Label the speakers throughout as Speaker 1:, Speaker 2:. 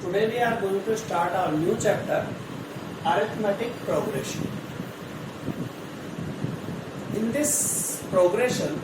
Speaker 1: Today we are going to start our new chapter, arithmetic progression. In this progression,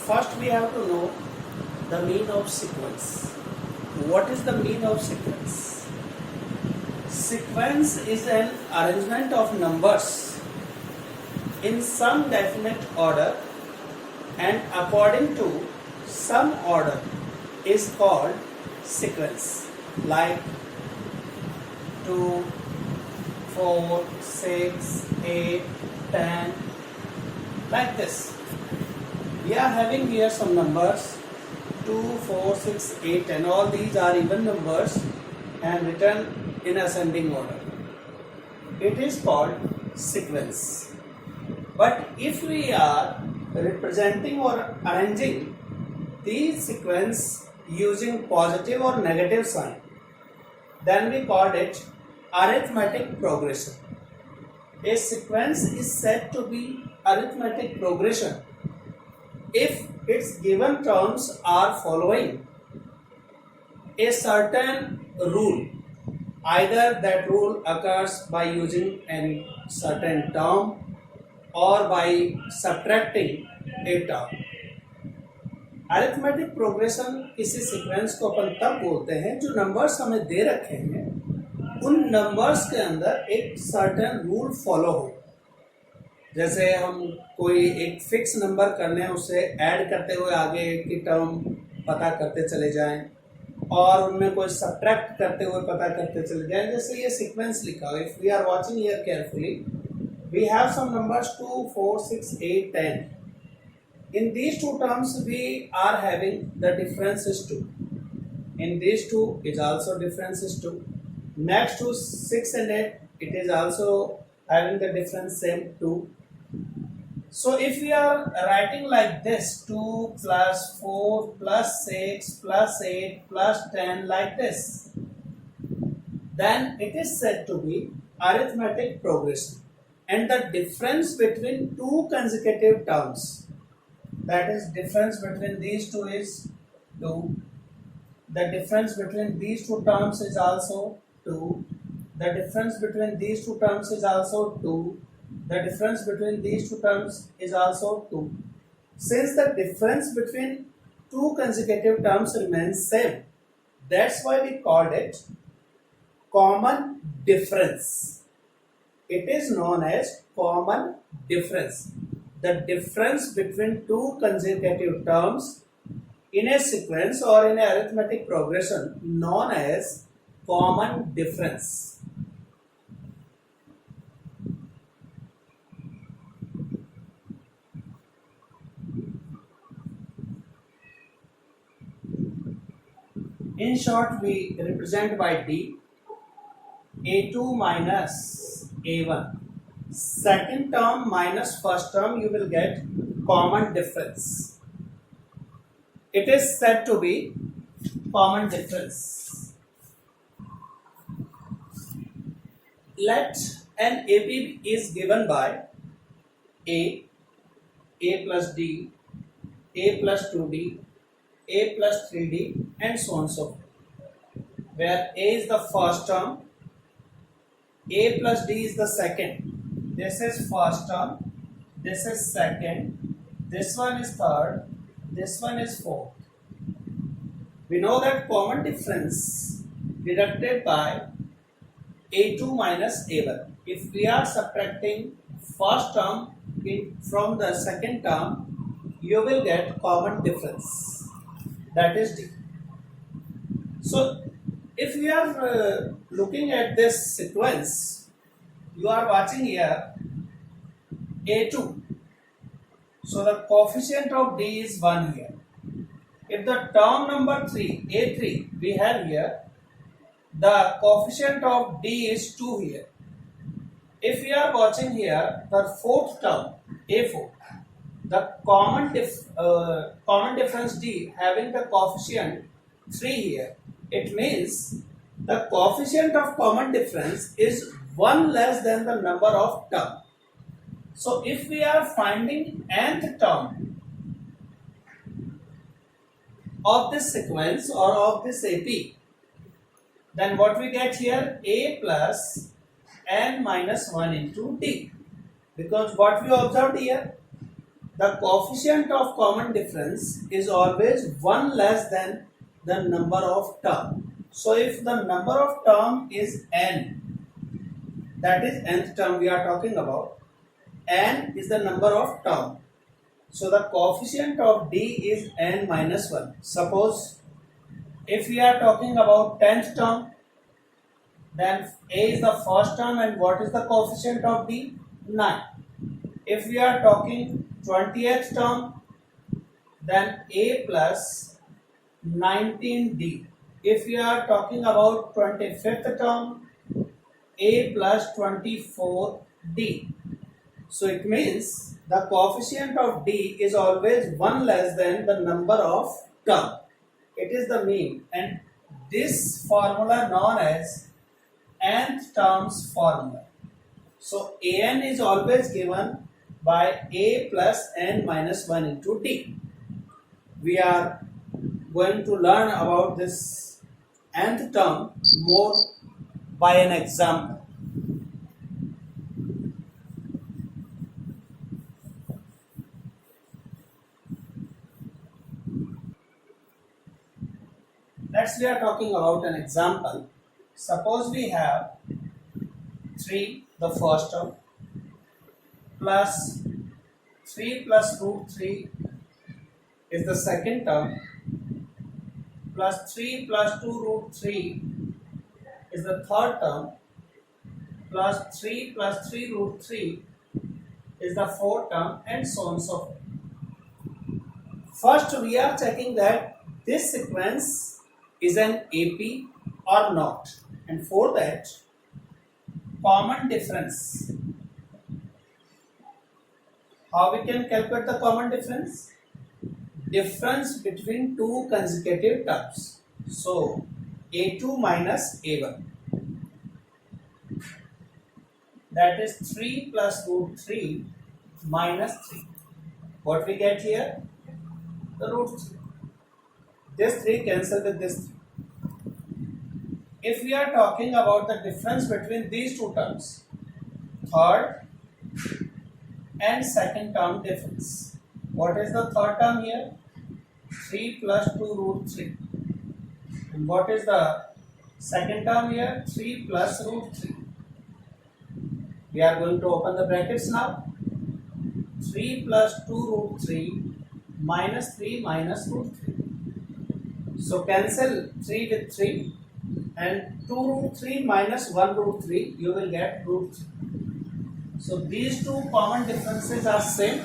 Speaker 1: first we have to know the mean of sequence. What is the mean of sequence? Sequence is an arrangement of numbers in some definite order and according to some order is called sequence, like 2, 4, 6, 8, 10, like this. We are having here some numbers 2, 4, 6, 8, 10. All these are even numbers and written in ascending order. It is called sequence. But if we are representing or arranging these sequence using positive or negative sign, then we called it arithmetic progression. A sequence is said to be arithmetic progression if its given terms are following a certain rule. Either that rule occurs by using any certain term or by subtracting a term. Arithmetic progression किसी sequence को अपन तब बोलते हैं जो numbers हमें दे रखे हैं, उन नंबर्स के अंदर एक सर्टेन रूल फॉलो हो. जैसे हम कोई एक फिक्स नंबर करने हैं, उससे ऐड करते हुए आगे की टर्म पता करते चले जाएं और उनमें कोई सब्ट्रैक्ट करते हुए पता करते चले जाएं. जैसे ये सीक्वेंस लिखा हो, if we are watching here carefully, we have some numbers 2, 4, 6, 8, 10. In these two terms, we are having the difference is 2. In these two, is also difference is 2. Next to 6 and 8, it is also having the difference same 2. So if we are writing like this, 2 plus 4 plus 6 plus 8 plus 10 like this, then it is said to be arithmetic progression. And the difference between two consecutive terms, that is difference between these two is 2. The difference between these two terms is also 2. The difference between these two terms is also 2. The difference between these two terms is also 2. Since the difference between two consecutive terms remains same, that's why we called it common difference. It is known as common difference. The difference between two consecutive terms in a sequence or in a arithmetic progression known as common difference. In short, we represent by D A2 minus A1. Second term minus first term, you will get common difference. It is said to be common difference. Let an AB is given by A plus D, A plus 2D, A plus 3D, and so on and so forth. Where A is the first term, A plus D is the second. This is first term, this is second, this one is third, this one is fourth. We know that common difference deducted by A2 minus A1. If we are subtracting first term from the second term, you will get common difference, that is D. So if we are looking at this sequence, you are watching here A2. So the coefficient of D is 1 here. If the term number 3, A3, we have here, the coefficient of D is 2 here. If we are watching here, the fourth term, A4, the common difference D having the coefficient 3 here, it means the coefficient of common difference is 1 less than the number of term. So if we are finding nth term of this sequence or of this AP, then what we get here? A plus n minus 1 into d. Because what we observed here, the coefficient of common difference is always 1 less than the number of term. So if the number of term is n, that is nth term we are talking about, n is the number of term. So the coefficient of d is n minus 1. Suppose if we are talking about 10th term, then a is the first term, and what is the coefficient of d? 9. If we are talking 20th term, then a plus 19d. If we are talking about 25th term, a plus 24d. So it means the coefficient of d is always 1 less than the number of term. It is the mean, and this formula known as nth terms formula. So an is always given by a plus n minus 1 into d. We are going to learn about this nth term more by an example. We are talking about an example. Suppose we have 3, the first term, plus 3 plus root 3 is the second term, plus 3 plus 2 root 3 is the third term, plus 3 plus 3 root 3 is the fourth term, and so on and so forth. First, we are checking that this sequence is an AP or not, and for that, common difference. How we can calculate the common difference? Difference between two consecutive terms. So A2 minus A1, that is 3 plus root 3 minus 3. What we get here? The root 3. This 3 cancel with this 3. If we are talking about the difference between these two terms, third and second term difference. What is the third term here? 3 plus 2 root 3. And what is the second term here? 3 plus root 3. We are going to open the brackets now. 3 plus 2 root 3 minus 3 minus root 3. So cancel 3 with 3, and 2 root 3 minus 1 root 3, you will get root 3. So these two common differences are same.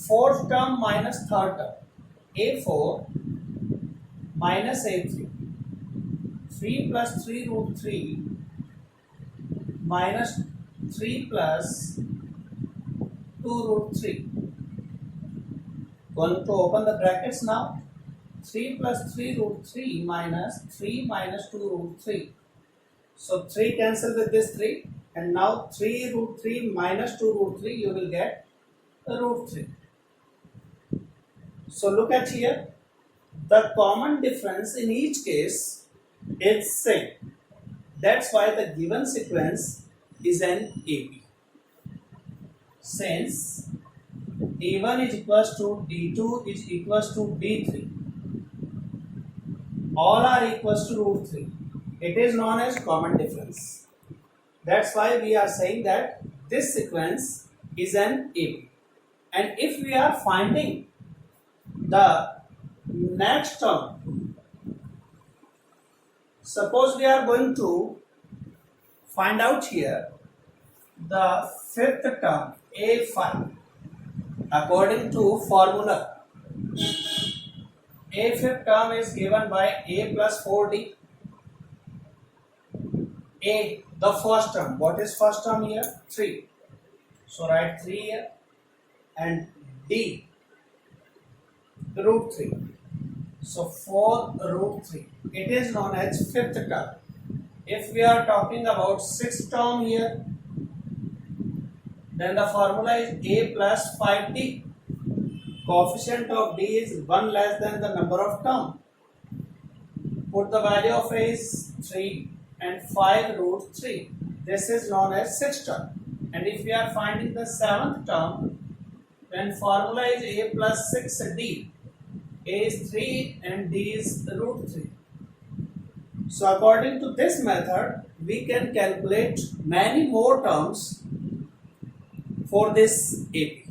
Speaker 1: Fourth term minus third term, A4 minus A3. 3 plus 3 root 3 minus 3 plus 2 root 3. Going to open the brackets now. 3 plus 3 root 3 minus 3 minus 2 root 3. So 3 cancel with this 3, and now 3 root 3 minus 2 root 3, you will get root 3. So look at here, the common difference in each case is same. That's why the given sequence is an AP. Since D1 is equals to D2 is equals to D3, all are equals to root 3. It is known as common difference. That's why we are saying that this sequence is an AP. And if we are finding the next term, suppose we are going to find out here the fifth term, A5, according to formula. A fifth term is given by A plus 4D. A, the first term. What is first term here? 3. So write 3 here. And D, root 3. So 4 root 3. It is known as fifth term. If we are talking about sixth term here, then the formula is A plus 5D. coefficient of D is 1 less than the number of term. Put the value of A is 3 and 5 root 3. This is known as 6th term. And if we are finding the 7th term, then formula is A plus 6D. A is 3 and D is root 3. So according to this method, we can calculate many more terms for this AP.